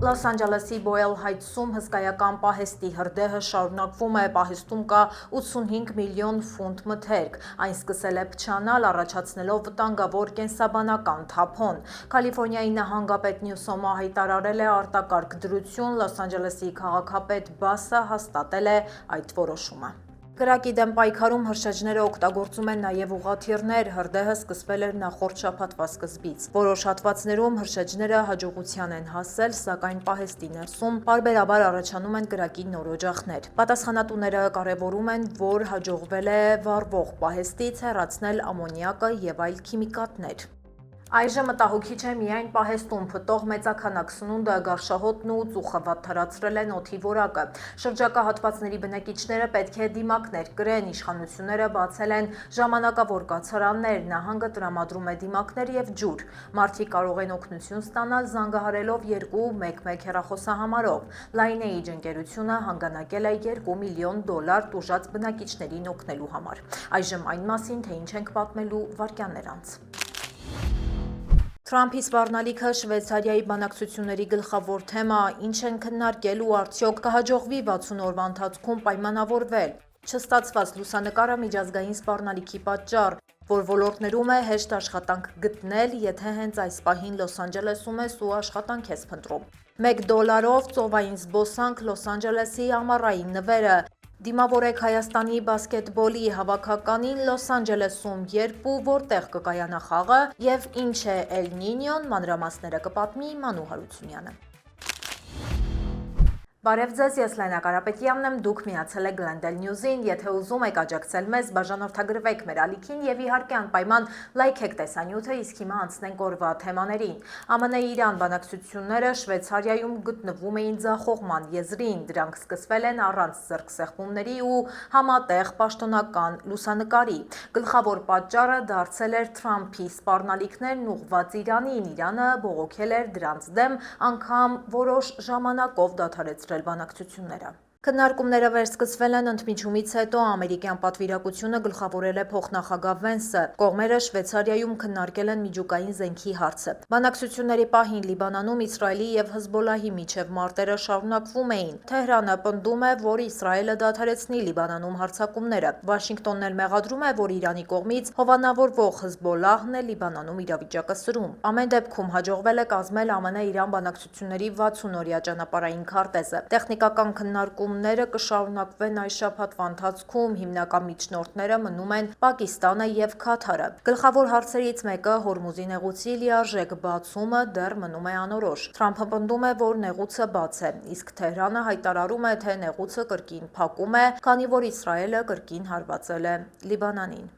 Լոս Անջելեսի Boyle Heights-ում հսկայական պահեստի հրդեհը շարունակվում է, պահեստում կա 85 միլիոն ֆունտ մթերք, այն սկսել է փչանալ, առաջացնելով վտանգավոր կենսաբանական թափոն։ Կալիֆորնիայի նահանգապետ Նյուսոմը հայտարարել է արտակարգ դրություն, Լոս Անջելեսի քաղաքապետ Բասը հաստատել է այդ որոշումը։ Կրակի դեմ պայքարում հրշեջները օգտագործում են նաև ուղղաթիռներ, հրդեհը սկսվել էր նախորդ շաբաթվա սկզբից։ Որոշ հատվածներում հրշեջները հաջողության են հասել, սակայն պահեստի ներսում պարբերաբար առաջանում են կրակի նոր օջախներ։ Պատասխանատուները կարևորում են, որ հաջողվել է վառվող պահեստից հեռացնել ամոնիակը եւ այլ քիմիկատներ։ Այժմ մտահոգիչ է միայն պահեստում փտող մեծաքանակ սնունդը, գարշահոտն ու ծուխը վատթարացրել են օդի որակը։ Շրջակա հատվածների բնակիչները պետք է դիմակներ կրեն, իշխանությունները բացել են ժամանակավոր կացարաններ, նահանգը տրամադրում է դիմակներ եւ ջուր։ Մարդիկ կարող են օգնություն ստանալ զանգահարելով 211 հեռախոսահամարով։ Lineage ընկերությունը հանգանակել է $2 միլիոն տուժած բնակիչներին օգնելու համար։ Այժմ այն մասին, թե ինչ ենք պատմելու վայրկյաններ անց։ Թրամփի սպառնալիքը Շվեյցարիայի բանակցությունների գլխավոր թեմա, ինչ են քննարկել ու արդյոք կհաջողվի 60 օրվա ընթացքում պայմանավորվել։ Չստացված լուսանկարը միջազգային սպառնալիքի պատճառ, որ ոլորտներում է հեշտ աշխատանք գտնել, եթե հենց այս պահին Լոս Անջելեսում ես ու աշխատանք ես փնտրում։ $1 ծովային զբոսանք Լոս Անջելեսի ամառային նվերը։ Դիմավորեք Հայաստանի բասկետբոլի հավաքականին Լոս Անջելեսում, երբ ու որտեղ կկայանա խաղը եւ ինչ է Էլ Նինյոն, մանրամասները կպատմի Մանու Հարությունյանը։ Բարև ձեզ, ես Լենա Կարապետյանն եմ, դուք միացել եք Glendale News-ին, եթե ուզում եք աջակցել մեզ, բաժանորդագրվեք մեր ալիքին եւ իհարկե անպայման լայքեք տեսանյութը, իսկ հիմա անցնենք օրվա թեմաներին։ ԱՄՆ-Իրան բանակցությունները Շվեյցարիայում գտնվում էին ձախողման եզրին, դրանք սկսվել են առանց ձեռքսեղմումների ու համատեղ պաշտոնական լուսանկարի։ Գլխավոր պատճառը դարձել էր Թրամփի սպառնալիքներն ուղղված Իրանին, Իրանը բողոքել էր դրանց դեմ, անգամ որոշ ժամանակով դադարեցրել բանակցությունները։ Քննարկումները վերսկսվել են ընդմիջումից հետո ամերիկյան պատվիրակությունը գլխավորել է փոխնախագահ Վենսը։ Կողմերը Շվեյցարիայում քննարկել են միջուկային զենքի հարցը։ Բանակցությունների պահին Լիբանանում Իսրայելի եւ Հեզբոլլահի միջև մարտերը շարունակվում էին։ Թեհրանը պնդում է, որ Իսրայելը դադարեցնի Լիբանանում հարձակումները։ Վաշինգտոնն էլ մեղադրում է, որ Իրանի կողմից հովանավորվող Հեզբոլլահն է Լիբանանում իրավիճակը սրում։ Ամեն դեպքում հաջողվել է կազմել ԱՄՆ-Իրան բանակցությունների 60-օրյա ճանապարհային քարտեզը։ Տեխնիկական քննարկումները կշարունակվեն այս շաբաթվա ընթացքում, հիմնական միջնորդները մնում են Պակիստանը եւ Քաթարը։ Գլխավոր հարցերից մեկը Հորմուզի նեղուցի լիարժեք բացումը դեռ մնում է անորոշ։ Թրամփը պնդում է, որ նեղուցը բաց է, իսկ Թեհրանը հայտարարում է, թե նեղուցը կրկին փակում է, քանի որ Իսրայելը կրկին հարվածել է Լիբանանին։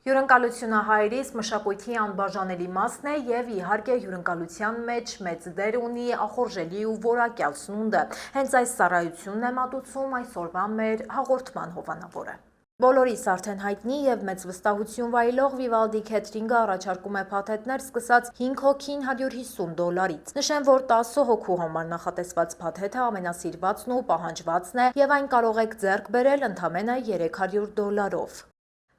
Հյուրընկալությունը հայերիս մշակույթի անբաժանելի մասն է եւ իհարկե հյուրընկալության մեջ մեծ դեր ունի ախորժելի ու որակյալ սնունդը։ Հենց այս ծառայությունն է մատուցում այսօրվա մեր հաղորդման հովանավորը։ Բոլորիս արդեն հայտնի եւ մեծ վստահություն վայելող Vivaldi Catering-ը առաջարկում է փաթեթներ սկսած 5 հոգին $150-ից։ Նշեմ, որ 10 հոգու համար նախատեսված փաթեթը ամենասիրվածն ու պահանջվածն է եւ այն կարող եք ձեռք բերել ընդամենը $300-ով։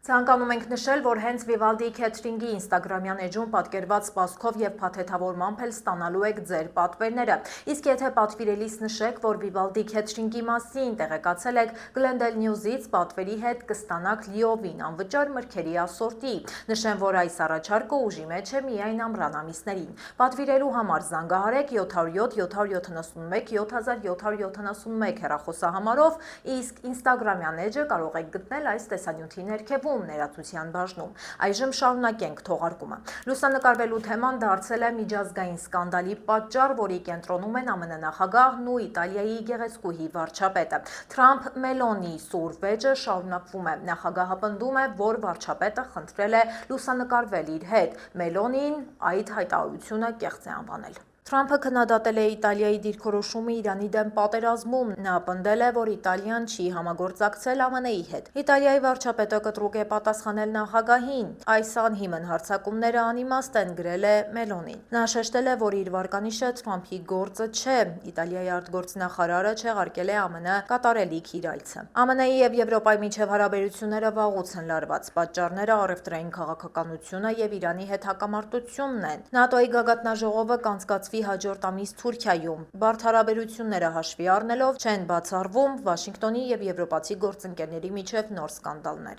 Ցանկանում ենք նշել, որ հենց Vivaldi Catering-ի ինստագրամյան էջում պատկերված սպասքով եւ փաթեթավորմամբ էլ ստանալու եք ձեր պատվերները։ Իսկ եթե պատվիրելիս նշեք, որ Vivaldi Catering-ի մասին տեղեկացել եք Glendale News-ից, պատվերի հետ կստանաք լիովին անվճար մրգերի ասորտի։ Նշեմ, որ այս առաջարկը ուժի մեջ է միայն ամռան ամիսներին։ Պատվիրելու համար զանգահարեք 707 771 7771 հեռախոսահամարով, իսկ ինստագրամյան էջը կարող եք գտնել այս տեսանյութի ներքևում ներածության բաժնում։ Այժմ շարունակենք թողարկումը։ Լուսանկարվելու թեման դարձել է միջազգային սկանդալի պատճառ, որի կենտրոնում են ԱՄՆ նախագահն ու Իտալիայի գեղեցկուհի վարչապետը։ Թրամփ-Մելոնի սուր վեճը շարունակվում է։ Նախագահը պնդում է, որ վարչապետը խնդրել է լուսանկարվել իր հետ։ Մելոնին այդ հայտարարությունը կեղծ է անվանել։ Թրամփը քննադատել է Իտալիայի դիրքորոշումը Իրանի դեմ պատերազմում։ Նա պնդել է, որ Իտալիան չի համագործակցել ԱՄՆ-ի հետ։ Իտալիայի վարչապետը կտրուկ է պատասխանել նախագահին։ Այս անհիմն հարձակումները անիմաստ են, գրել է Մելոնին։ Նա շեշտել է, որ իր վարկանիշը Թրամփի գործը չէ։ Իտալիայի արտգործնախարարը չեղարկել է ԱՄՆ կատարելիք իր այցը։ ԱՄՆ-ի եւ Եվրոպայի միջև հարաբերությունները վաղուց են լարված։ Պատճառները առևտրային քաղաքականությունը եւ Իրանի հետ հակամարտությունն են։ ՆԱՏՕ-ի գագաթնաժողովը կանցկացվել կկայացվի հաջորդ ամիս Թուրքիայում։ Բարդ հարաբերությունները հաշվի առնելով չեն բացառվում Վաշինգտոնի եւ եվրոպացի գործընկերների միջև նոր սկանդալներ։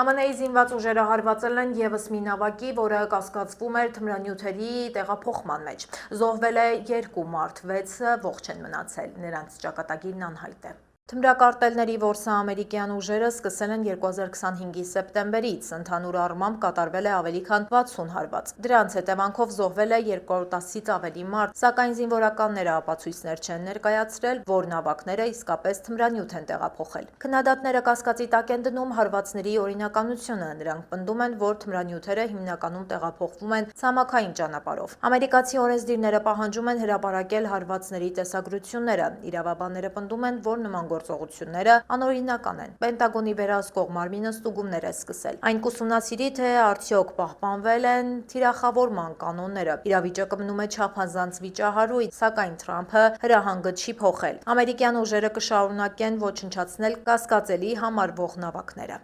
ԱՄՆ-ի զինված ուժերը հարվածել են ևս մի նավակի, որը կասկածվում էր թմրանյութերի տեղափոխման մեջ։ Զոհվել է 2 մարդ, 6-ը ողջ են մնացել, նրանց ճակատագիրն անհայտ է։ Թմրակարտելների որսը ամերիկյան ուժերը սկսել են 2025-ի սեպտեմբերից, ընդհանուր առմամբ կատարվել է ավելի քան 60 հարված։ Դրանց հետևանքով զոհվել է 210-ից ավելի մարդ, սակայն զինվորականները ապացույցներ չեն ներկայացրել, որ նավակները իսկապես թմրանյութ են տեղափոխել։ Քննադատները կասկածի տակ են դնում հարվածների օրինականությունը, նրանք պնդում են, որ թմրանյութերը հիմնականում տեղափոխվում են ցամաքային ճանապարհով։ Ամերիկացի օրենսդիրները պահանջում են հրապարակել հարվածների տեսագրությունները։ Իրավաբանները պնդում են, որ նման գործողությունները անօրինական են։ Պենտագոնի վերահսկող մարմինը ստուգումներ է սկսել։ Այն կուսումնասիրի, թե արդյոք պահպանվել են թիրախավորման կանոնները։ Իրավիճակը մնում է չափազանց վիճահարույց, սակայն Թրամփը հրահանգը չի փոխել։ Ամերիկյան ուժերը կշարունակեն ոչնչացնել կասկածելի համարվող նավակները։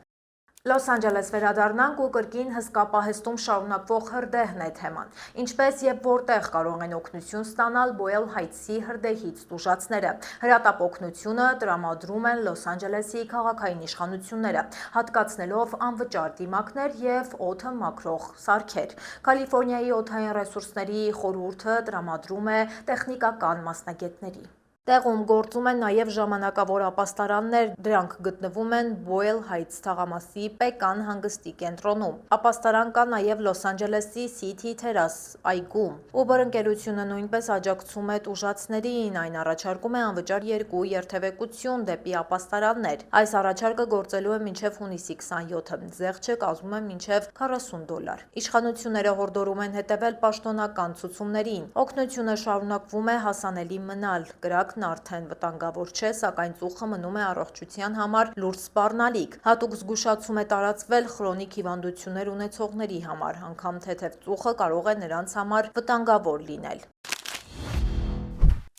Լոս Անջելես վերադառնանք ու կրկին հսկա պահեստում շարունակվող հրդեհն է թեման։ Ինչպես եւ որտեղ կարող են օգնություն ստանալ Բոյել Հայթսի հրդեհից տուժածները։ Հրատապ օգնությունը տրամադրում են Լոս Անջելեսի քաղաքային իշխանությունները, հատկացնելով անվճար դիմակներ եւ օդը մաքրող սարքեր։ Կալիֆոռնիայի օդային ռեսուրսների խորհուրդը տրամադրում է տեխնիկական մասնագետների։ Տեղում գործում են նաև ժամանակավոր ապաստարաններ, դրանք գտնվում են Բոյել Հայթս թաղամասի Պեկան հանգստի կենտրոնում։ Ապաստարան կա նաև Լոս Անջելեսի City Terrace այգում։ Uber ընկերությունը նույնպես աջակցում է տուժածներին, այն առաջարկում է անվճար 2 երթևեկություն դեպի ապաստարաններ։ Այս առաջարկը գործելու է մինչև հունիսի 27-ը, զեղչը կազմում է մինչև $40։ Իշխանությունները հորդորում են հետևել պաշտոնական ցուցումներին։ Օգնությունը շարունակվում է հասանելի մնալ։ Կրակն արդեն վտանգավոր չէ, սակայն ծուխը մնում է առողջության համար լուրջ սպառնալիք։ Հատուկ զգուշացում է տարածվել խրոնիկ հիվանդություններ ունեցողների համար, անգամ թեթև ծուխը կարող է նրանց համար վտանգավոր լինել։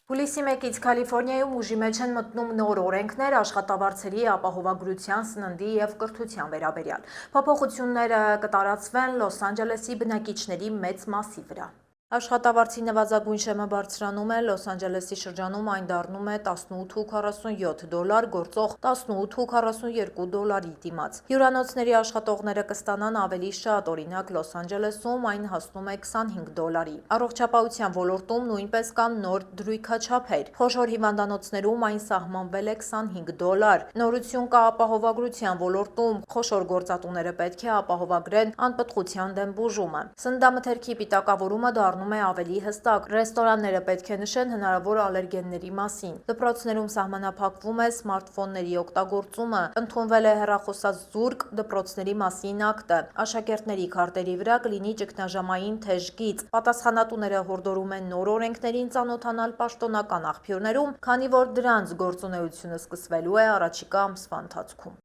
Հուլիսի 1-ից Կալիֆոռնիայում ուժի մեջ են մտնում նոր օրենքներ աշխատավարձերի ապահովագրության, սննդի եւ կրթության վերաբերյալ։ Փոփոխությունները կտարածվեն Լոս Անջելեսի բնակիչների մեծ մասի վրա։ Աշխատավարձի նվազագույն շեմը բարձրանում է, Լոս Անջելեսի շրջանում այն դառնում է $18.47, գործող $18.42 դիմաց։ Հյուրանոցների աշխատողները կստանան ավելի շատ, օրինակ Լոս Անջելեսում այն հասնում է $25։ Առողջապահության ոլորտում նույնպես կան նոր դրույքաչափեր։ Խոշոր հիվանդանոցներում այն սահմանվել է $25։ Նորություն կա ապահովագրության ոլորտում, խոշոր գործատուները պետք է ապահովագրեն անպտղության դեմ բուժումը։ Սննդամթերքի պիտակավորումը դառնում է ավելի հստակ։ Ռեստորանները պետք է նշեն հնարավոր ալերգենների մասին։ Դպրոցներում սահմանափակվում է սմարթֆոնների օգտագործումը։ Ընդունվել է հեռախոսազուրկ դպրոցների մասին ակտը։ Աշակերտների քարտերի վրա կլինի ճգնաժամային թեժ գիծ։ Պատասխանատուները հորդորում են նոր օրենքներին ծանոթանալ պաշտոնական աղբյուրներում, քանի որ դրանց գործունեությունը սկսվելու է առաջիկա ամսվա ընթացքում։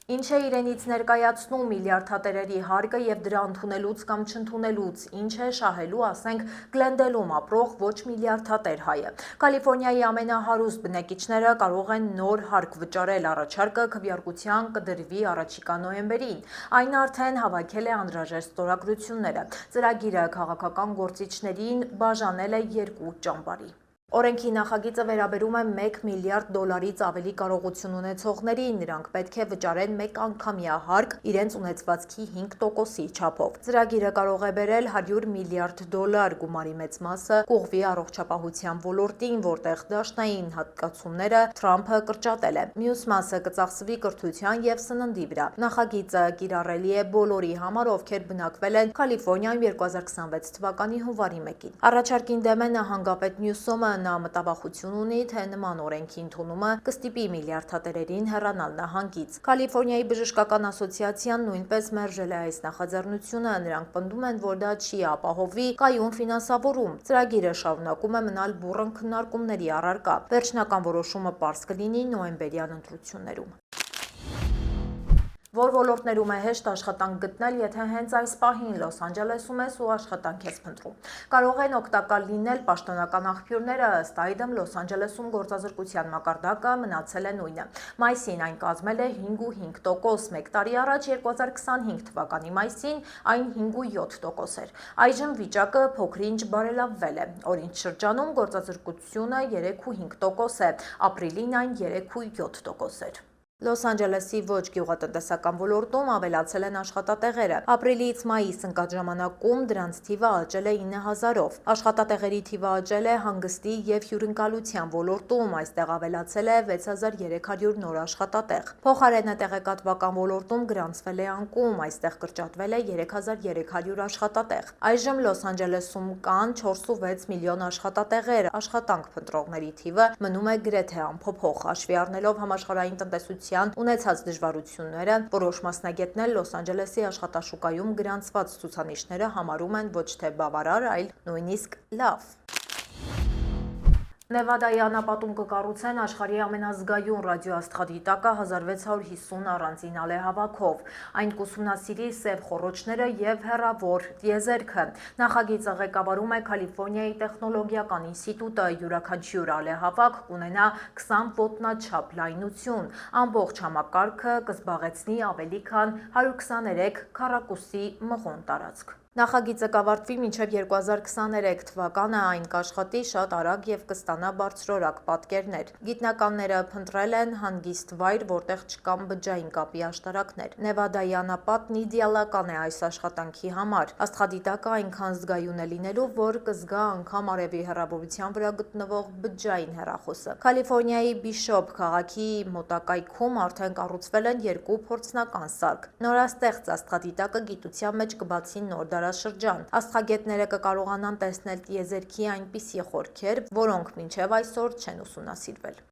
Ինչ է իրենից ներկայացնում միլիարդատերերի հարկը եւ դրա ընդունելուց կամ չընդունելուց, ինչ է շահելու, ասենք, Գլենդելում ապրող ոչ միլիարդատեր հայը։ Կալիֆոռնիայի ամենահարուստ բնակիչները կարող են նոր հարկ վճարել, առաջարկը քվեարկության կդրվի առաջիկա նոյեմբերին։ Այն արդեն հավաքել է անհրաժեշտ ստորագրությունները։ Ծրագիրը քաղաքական գործիչներին բաժանել է 2 ճամբարի։ Օրենքի նախագիծը վերաբերում է $1 միլիարդ ավելի կարողություն ունեցողներին, նրանք պետք է վճարեն մեկ անգամյա հարկ իրենց ունեցվածքի 5%-ի չափով։ Ծրագիրը կարող է բերել $100 միլիարդ, գումարի մեծ մասը կուղղվի առողջապահության ոլորտին, որտեղ դաշնային հատկացումները Թրամփը կրճատել է։ Մյուս մասը կծախսվի կրթության եւ սննդի վրա։ Նախագիծը կիրառելի է բոլորի համար, ովքեր բնակվել են Կալիֆոռնիայում 2026 թվականի հունվարի 1-ին։ Առաջարկին դեմ է նահանգապետ Նյուսոմը, նա մտավախություն ունի, թե նման օրենքի ընդունումը կստիպի միլիարդատերերին հեռանալ նահանգից։ Կալիֆոռնիայի բժշկական ասոցիացիան նույնպես մերժել է այս նախաձեռնությունը, նրանք պնդում են, որ դա չի ապահովի կայուն ֆինանսավորում։ Ծրագիրը շարունակում է մնալ բուռն քննարկումների առարկա։ Վերջնական որոշումը պարզ կլինի նոյեմբերյան ընտրություններում։ Որ ոլորտներում է հեշտ աշխատանք գտնել, եթե հենց այս պահին Լոս Անջելեսում ես ու աշխատանք ես փնտրում։ Կարող են օգտակար լինել պաշտոնական աղբյուրները, ըստ այդմ Լոս Անջելեսում գործազրկության մակարդակը մնացել է նույնը։ Մայիսին այն կազմել է 5.5%, մեկ տարի առաջ 2025 թվականի մայիսին այն 5.7% էր։ Այժմ վիճակը փոքր-ինչ բարելավվել է։ Օրինչ շրջանում գործազրկությունը 3.5% է, ապրիլին այն 3.7% էր։ Լոս Անջելեսի ոչ գյուղատնտեսական ոլորտում ավելացել են աշխատատեղերը։ Ապրիլից մայիս ընկած ժամանակում դրանց թիվը աճել է 9000-ով։ Աշխատատեղերի թիվը աճել է հանգստի և հյուրընկալության ոլորտում, այստեղ ավելացել է 6300 նոր աշխատատեղ։ Փոխարենը տեղեկատվական ոլորտում գրանցվել է անկում, այստեղ կրճատվել է 3300 աշխատատեղ։ Այժմ Լոս Անջելեսում կան 4.6 միլիոն աշխատատեղեր, աշխատանք փնտրողների թիվը մնում է գրեթե անփոփոխ, հաշվի առնելով համաշխարհային տնտեսության ունեցած դժվարությունները, որոշ մասնագետներ Լոս Անջելեսի աշխատաշուկայում գրանցված ցուցանիշները համարում են ոչ թե բավարար, այլ նույնիսկ լավ։ Նևադայի անապատում կկառուցեն աշխարհի ամենազգայուն ռադիոաստղադիտակը 1650 առանձին ալեհավաքով։ Այն կուսումնասիրի սև խոռոչները և հեռավոր տիեզերքը։ Նախագիծը ղեկավարում է Կալիֆոռնիայի տեխնոլոգիական ինստիտուտը, յուրաքանչյուր ալեհավաք կունենա 20 ոտնաչափ լայնություն։ Ամբողջ համակարգը կզբաղեցնի ավելի քան 123 քառակուսի մղոն տարածք։ Նախագիծը կավարտվի մինչև 2023 թվականը, այն կաշխատի շատ արագ և կստանա բարձրորակ պատկերներ։ Գիտնականները փնտրել են հանգիստ վայր, որտեղ չկան բջջային կապի աշտարակներ։ Նևադայի անապատն իդեալական է այս աշխատանքի համար։ Աստղադիտակը այնքան զգայուն է լինելու, որ կզգա անգամ արևի հեռավորության վրա գտնվող բջջային հեռախոսը։ Կալիֆոռնիայի Բիշոփ քաղաքի մոտակայքում արդեն կառուցվել են 2 փորձնական սարք։ Նորաստեղծ աստղադիտակը գիտության մեջ կբացի նոր դարաշրջան։ Աստղագետները կկարողանան տեսնել տիեզերքի այնպիսի խորքեր, որոնք մինչև այսօր չեն ուսումնասիրվել։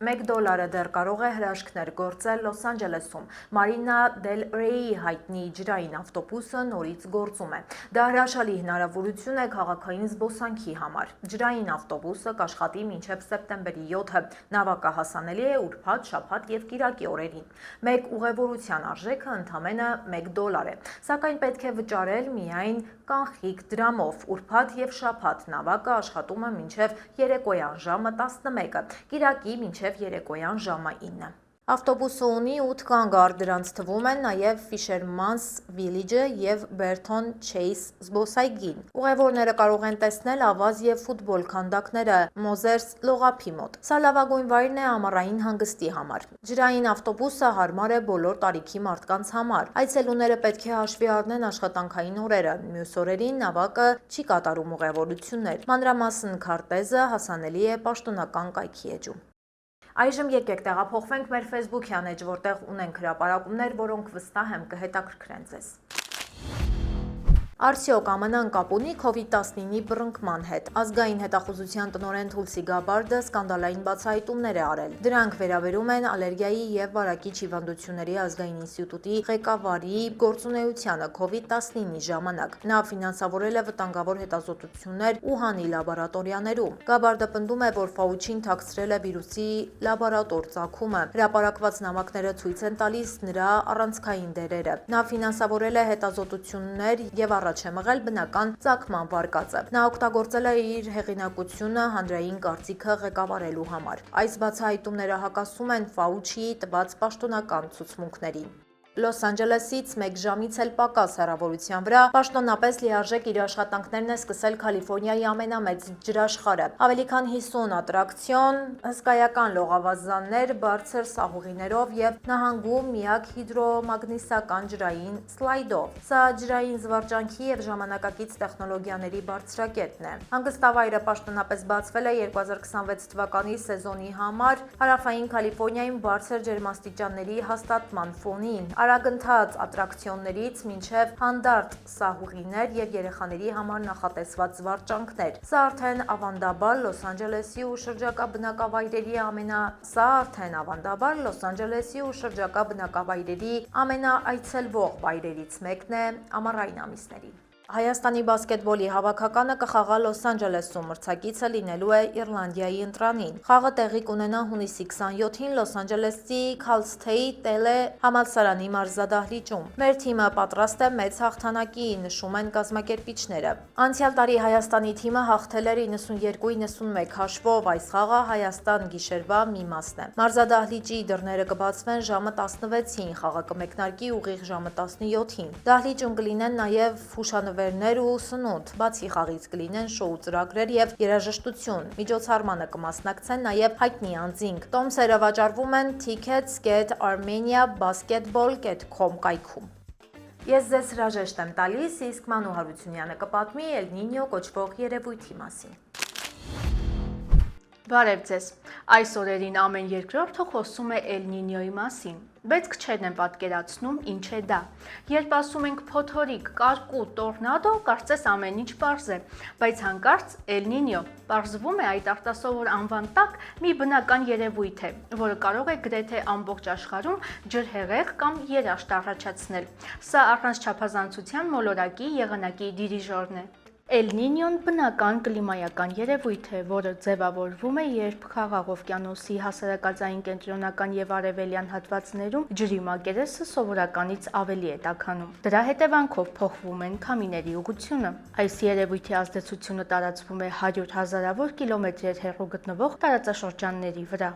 $1 դեռ կարող է հրաշքներ գործել Լոս Անջելեսում։ Մարինա Դել Ռեյի հայտնի ջրային ավտոբուսը նորից գործում է։ Դա հրաշալի հնարավորություն է քաղաքային զբոսանքի համար։ Ջրային ավտոբուսը կաշխատի մինչև սեպտեմբերի 7-ը։ Նավակը հասանելի է ուրբաթ, շաբաթ և կիրակի օրերին։ Մեկ ուղևորության արժեքը ընդամենը $1 է, սակայն պետք է վճարել միայն կանխիկ դրամով։ Ուրբաթ և շաբաթ նավակը աշխատում է մինչև երեկոյան ժամը 11-ը, կիրակի մինչև երեկոյան ժամը 9-ը։ Ավտոբուսը ունի 8 կանգառ, դրանց թվում են նաև Ֆիշերմանս Վիլիջը և Բերթոն Չեյս զբոսայգին։ Ուղևորները կարող են տեսնել ավազ և ֆուտբոլ քանդակները Մոզերս լողափի մոտ։ Սա լավագույն վայրն է ամառային հանգստի համար։ Ջրային ավտոբուսը հարմար է բոլոր տարիքի մարդկանց համար։ Այցելուները պետք է հաշվի առնեն աշխատանքային օրերը։ Մյուս օրերին նավակը չի կատարում ուղևորություններ։ Մանրամասն քարտեզը հասանելի է պաշտոնական կայքի էջում։ Այժմ եկեք տեղափոխվենք մեր Facebook-յան էջ, որտեղ ունենք հրապարակումներ, որոնք վստահ եմ կհետաքրքրեն ձեզ։ Արդյոք ԱՄՆ-ն կապ ունի COVID-19-ի բռնկման հետ։ Ազգային հետախուզության տնօրեն Թուլսի Գաբարդը սկանդալային բացահայտումներ է արել։ Դրանք վերաբերում են ալերգիայի և վարակիչ հիվանդությունների ազգային ինստիտուտի ղեկավարի գործունեությանը COVID-19-ի ժամանակ։ Նա ֆինանսավորել է վտանգավոր հետազոտություններ Ուհանի լաբորատորիաներում։ Գաբարդը պնդում է, որ Ֆաուչին թաքցրել է վիրուսի լաբորատոր ծագումը։ Հրապարակված նամակները ցույց են տալիս նրա առանցքային դերերը։ Նա ֆինանսավորել է հետազոտություններ և առաջ է մղել բնական ծագման վարկածը։ Նա օգտագործել է իր հեղինակությունը հանրային կարծիքը ղեկավարելու համար։ Այս բացահայտումները հակասում են Ֆաուչիի տված պաշտոնական ցուցմունքներին։ Լոս Անջելեսից 1 ժամից էլ պակաս հեռավորության վրա պաշտոնապես լիարժեք իր աշխատանքներն է սկսել Կալիֆոռնիայի ամենամեծ ջրաշխարհը։ Ավելի քան 50 ատրակցիոն, հսկայական լողավազաններ բարձր սահուղիներով և նահանգում միակ հիդրոմագնիսական ջրային սլայդով։ Սա ջրային զվարճանքի և ժամանակակից տեխնոլոգիաների բարձրակետն է։ Հանգստավայրը պաշտոնապես բացվել է 2026 թվականի սեզոնի համար հարավային Կալիֆոռնիայում բարձր ջերմաստիճանների հաստատման ֆոնին։ Արագընթաց ատրակցիոններից մինչև հանդարտ սահուղիներ և երեխաների համար նախատեսված զվարճանքներ։ Սա արդեն ավանդաբար Լոս Անջելեսի ու շրջակա բնակավայրերի ամենաայցելվող վայրերից մեկն է ամառային ամիսներին։ Հայաստանի բասկետբոլի հավաքականը կխաղա Լոս Անջելեսում, մրցակիցը լինելու է Իռլանդիայի ընտրանին։ Խաղը տեղի կունենա հունիսի 27-ին Լոս Անջելեսի Քալ Սթեյթ Տելե համալսարանի մարզադահլիճում։ Մեր թիմը պատրաստ է մեծ հաղթանակի, նշում են կազմակերպիչները։ Անցյալ տարի Հայաստանի թիմը հաղթել էր 92-91 հաշվով, այս խաղը Հայաստան գիշերվա մի մասն է։ Մարզադահլիճի դռները կբացվեն ժամը 16-ին, խաղը կմեկնարկի ուղիղ ժամը 17-ին։ Դահլիճում կլինեն նաև հուշանվերներ ու սնունդ, բացի խաղից կլինեն շոու ծրագրեր եւ երաժշտություն։ Միջոցառմանը կմասնակցեն նաև հայտնի անձինք։ Տոմսերը վաճառվում են tickets.armeniabasketball.com կայքում։ Ես ձեզ հրաժեշտ եմ տալիս, իսկ Մանու Հարությունյանը կպատմի Էլ Նինյո կոչվող երևույթի մասին։ Բարև ձեզ։ Այս օրերին ամեն երկրորդը խոսում է Էլ Նինյոյի մասին, բայց քչերն են պատկերացնում ինչ է դա։ Երբ ասում ենք փոթորիկ, կարկուտ, տորնադո, կարծես ամեն ինչ պարզ է, բայց հանկարծ Էլ Նինյո պարզվում է այդ արտասովոր անվան տակ մի բնական երևույթ է, որը կարող է գրեթե ամբողջ աշխարհում ջրհեղեղ կամ երաշտ առաջացնել։ Սա առանց չափազանցության մոլորակի եղանակի դիրիժորն է։ Էլ Նինյոն բնական կլիմայական երևույթ է, որը ձևավորվում է, երբ Խաղաղ օվկիանոսի հասարակածային կենտրոնական եւ արևելյան հատվածներում ջրի մակերեսը սովորականից ավելի է տաքանում։ Դրա հետևանքով փոխվում են քամիների ուղղությունը։ Այս երևույթի ազդեցությունը տարածվում է 100 հազարավոր կիլոմետրեր հեռու գտնվող տարածաշրջանների վրա։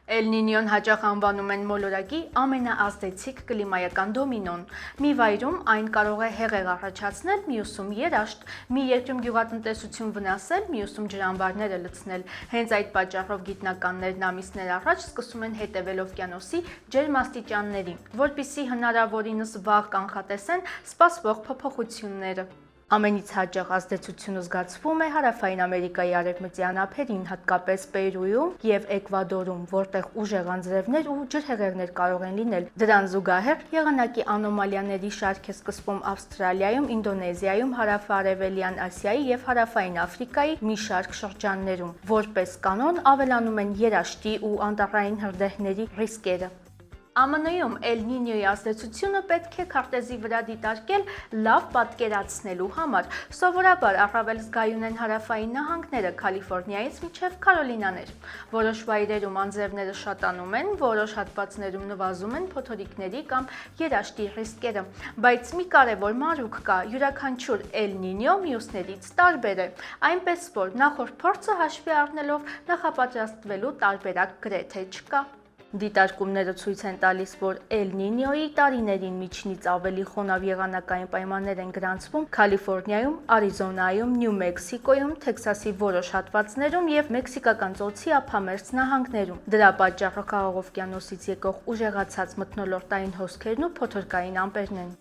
Էլ Նինյոն հաճախ անվանում են մոլորակի ամենաազդեցիկ կլիմայական դոմինոն։ Մի վայրում այն կարող է հեղեղ առաջացնել, մյուսում երաշտ, մի երկրում գյուղատնտեսություն վնասել, մյուսում ջրամբարները լցնել։ Հենց այդ պատճառով գիտնականներն ամիսներ առաջ սկսում են հետևել օվկիանոսի ջերմաստիճաններին, որպեսզի հնարավորինս վաղ կանխատեսեն սպասվող փոփոխությունները։ Ամենից հաճախ ազդեցությունը զգացվում է Հարավային Ամերիկայի արևմտյան ափերին, հատկապես Պերույում եւ Էկվադորում, որտեղ ուժեղ անձրևներ ու ջրհեղեղներ կարող են լինել։ Դրան զուգահեռ եղանակի անոմալիաների շարք է սկսվում Ավստրալիայում, Ինդոնեզիայում, Հարավարևելյան Ասիայի եւ Հարավային Աֆրիկայի մի շարք շրջաններում։ Որպես կանոն ավելանում են երաշտի ու անտառային հրդեհների ռիսկերը։ ԱՄՆ-ում Էլ Նինյոյի ազդեցությունը պետք է քարտեզի վրա դիտարկել լավ պատկերացնելու համար։ Սովորաբար առավել զգայուն են հարավային նահանգները Կալիֆոռնիայից մինչև Կարոլինաներ։ Որոշ վայրերում անձրևները շատանում են, որոշ հատվածներում նվազում են փոթորիկների կամ երաշտի ռիսկերը։ Բայց մի կարևոր մանրուք կա՝ յուրաքանչյուր Էլ Նինյո մյուսներից տարբեր է, այնպես որ նախորդ փորձը հաշվի առնելով նախապատրաստվելու տարբերակ գրեթե չկա։ Դիտարկումները ցույց են տալիս, որ Էլ Նինյոյի տարիներին միջինից ավելի խոնավ եղանակային պայմաններ են գրանցվում Կալիֆոռնիայում, Արիզոնայում, Նյու Մեքսիկոյում, Թեքսասի որոշ հատվածներում եւ Մեքսիկական ծոցի ափամերձ նահանգներում։ Դրա պատճառը Խաղաղ օվկիանոսից եկող ուժեղացած մթնոլորտային հոսքերն ու փոթորկային ամպերն են։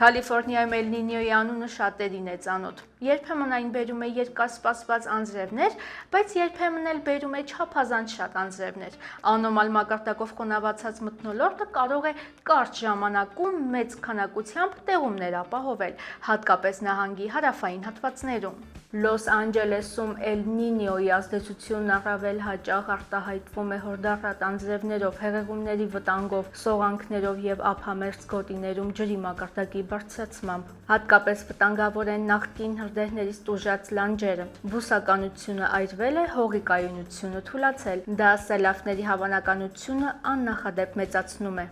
Կալիֆոռնիայում Էլ Նինյոյի անունը շատերին է ծանոթ։ Երբեմն այն բերում է երկարսպասված անձրևներ, բայց երբեմն էլ բերում է չափազանց շատ անձրևներ։ Անոմալ մակարդակով խոնավացած մթնոլորտը կարող է կարճ ժամանակում մեծ քանակությամբ տեղումներ ապահովել, հատկապես նահանգի հարավային հատվածներում։ Լոս Անջելեսում Էլ Նինյոյի ազդեցությունն առավել հաճախ արտահայտվում է հորդառատ անձրևներով, հեղեղումների վտանգով, սողանքներով եւ ափամերձ գոտիներում ջրի մակարդակի բարձրացմամբ։ Հատկապես վտանգավոր են նախկին հրդեհներից տուժած լանջերը։ Բուսականությունը այրվել է, հողի կայունությունը թուլացել։ Դա սելավների հավանականությունը աննախադեպ մեծացնում է։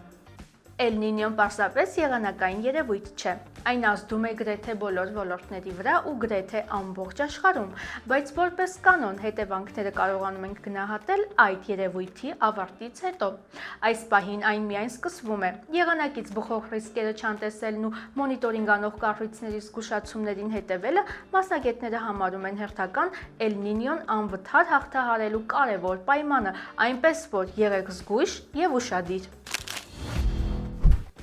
Էլ Նինյոն պարզապես եղանակային երևույթ չէ։ Այն ազդում է գրեթե բոլոր ոլորտների վրա ու գրեթե ամբողջ աշխարհում, բայց որպես կանոն հետևանքները կարողանում ենք գնահատել այդ երևույթի ավարտից հետո։ Այս պահին այն միայն սկսվում է։ Եղանակից բխող ռիսկերը չանտեսելն ու մոնիտորինգ անող կառույցների զգուշացումներին հետևելը մասնագետները համարում են հերթական Էլ Նինյոն անվթար հաղթահարելու կարևոր պայմանը, այնպես որ եղեք զգույշ եւ ուշադիր։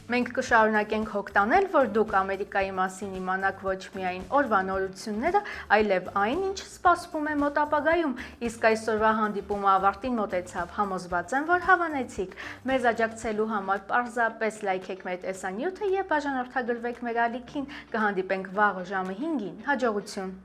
Մենք կշարունակենք հոգ տանել, որ դուք Ամերիկայի մասին իմանաք ոչ միայն օրվա նորությունները, այլև այն, ինչ սպասվում է մոտ ապագայում։ Իսկ այսօրվա հանդիպումը ավարտին մոտեցավ, համոզված եմ, որ հավանեցիք։ Մեզ աջակցելու համար պարզապես լայքեք մեր տեսանյութը եւ բաժանորդագրվեք մեր ալիքին։ Կհանդիպենք վաղը ժամը 5-ին։ Հաջողություն։